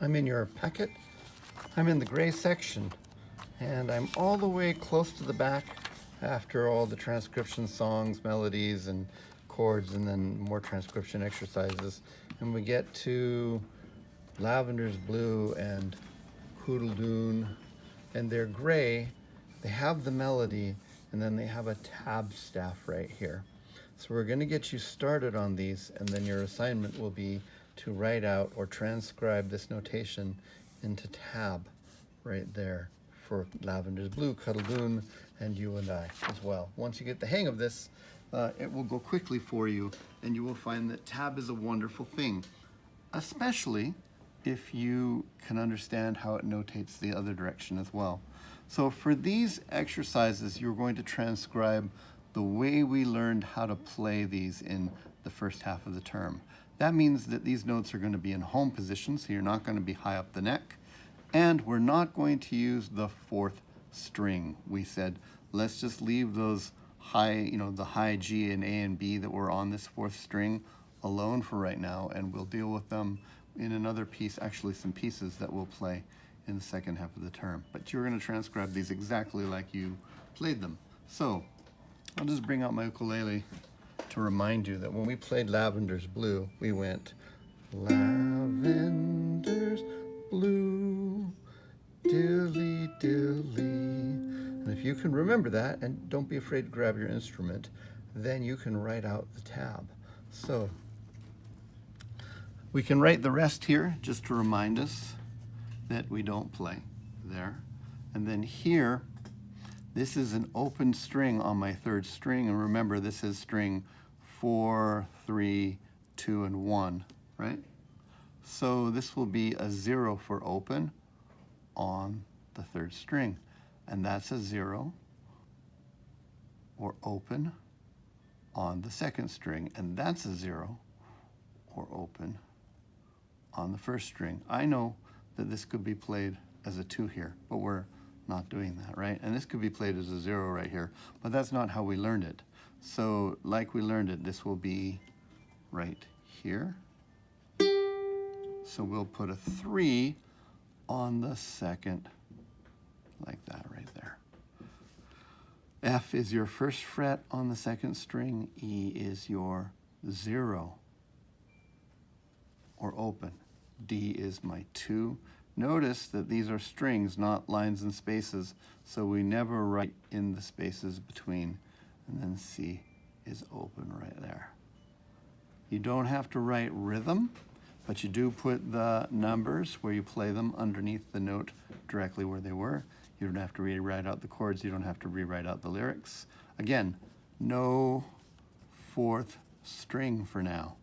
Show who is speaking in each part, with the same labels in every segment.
Speaker 1: I'm in your packet. I'm in the gray section, and I'm all the way close to the back after all the transcription songs, melodies, and chords, and then more transcription exercises. And we get to Lavender's Blue and Hoodledoon, and they're gray. They have the melody, and then they have a tab staff right here. So we're going to get you started on these, and then your assignment will be to write out or transcribe this notation into tab right there for Lavender's Blue, Cuddledoon, and You and I as well. Once you get the hang of this, it will go quickly for you, and you will find that tab is a wonderful thing, especially if you can understand how it notates the other direction as well. So for these exercises, you're going to transcribe the way we learned how to play these in the first half of the term. That means that these notes are going to be in home position, so you're not going to be high up the neck. And we're not going to use the fourth string. We said, let's just leave those high, the high G and A and B that were on this fourth string alone for right now, and we'll deal with them in another piece, actually some pieces that we'll play in the second half of the term. But you're going to transcribe these exactly like you played them. So I'll just bring out my ukulele to remind you that when we played Lavender's Blue, we went Lavender's blue, dilly dilly. And if you can remember that, and don't be afraid to grab your instrument, then you can write out the tab. So we can write the rest here just to remind us that we don't play there. And then here, this is an open string on my third string. And remember, this is string 4, 3, 2, and 1, right? So this will be a 0 for open on the third string. And that's a 0 or open on the second string. And that's a 0 or open on the first string. I know that this could be played as a 2 here, but we're not doing that, right? And this could be played as a 0 right here, but that's not how we learned it. So like we learned it, this will be right here. So we'll put a 3 on the second, like that right there. F is your first fret on the second string. E is your 0 or open. D is my 2. Notice that these are strings, not lines and spaces, so we never write in the spaces between. And then C is open right there. You don't have to write rhythm, but you do put the numbers where you play them underneath the note directly where they were. You don't have to rewrite out the chords. You don't have to rewrite out the lyrics. Again, no fourth string for now,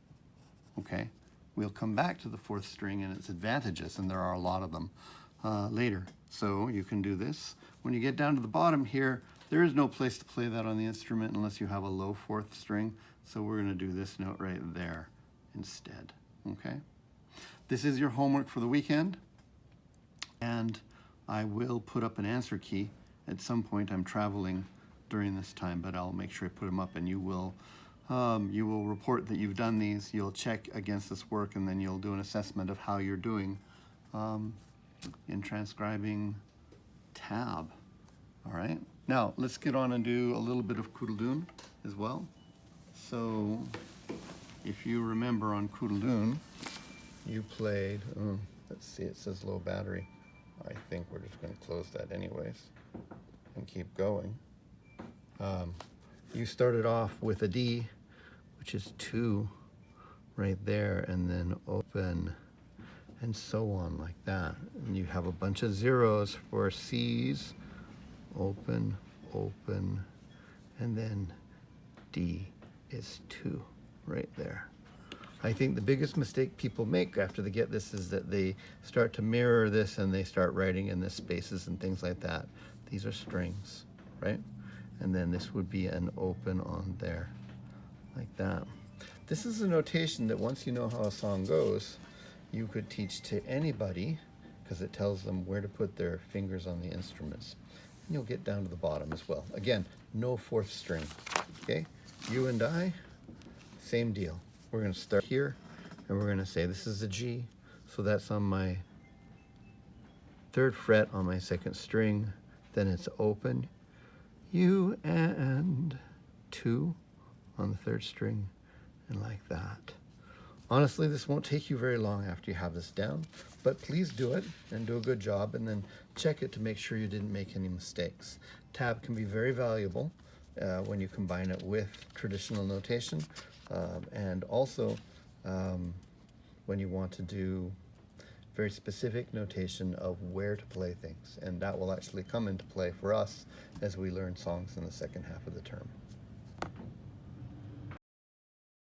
Speaker 1: okay? We'll come back to the fourth string and its advantages, and there are a lot of them later. So you can do this. When you get down to the bottom here, there is no place to play that on the instrument unless you have a low fourth string. So we're going to do this note right there instead, okay? This is your homework for the weekend, and I will put up an answer key at some point. I'm traveling during this time, but I'll make sure I put them up, and you will report that you've done these. You'll check against this work, and then you'll do an assessment of how you're doing in transcribing tab. All right. Now let's get on and do a little bit of Cuddledoon as well. So if you remember on Cuddledoon, you played. Let's see. It says low battery. I think we're just going to close that anyways and keep going. You started off with a D, which is 2 right there, and then open, and so on like that. And you have a bunch of zeros for C's, open, open, and then D is 2 right there. I think the biggest mistake people make after they get this is that they start to mirror this and they start writing in the spaces and things like that. These are strings, right? And then this would be an open on there, like that. This is a notation that once you know how a song goes, you could teach to anybody because it tells them where to put their fingers on the instruments. And you'll get down to the bottom as well. Again, no fourth string, okay? You and I, same deal. We're going to start here, and we're going to say this is a G, so that's on my 3rd fret on my 2nd string, then it's open, U and 2 on the 3rd string, and like that. Honestly, this won't take you very long after you have this down, but please do it and do a good job, and then check it to make sure you didn't make any mistakes. Tab can be very valuable when you combine it with traditional notation, and also when you want to do very specific notation of where to play things, and that will actually come into play for us as we learn songs in the second half of the term.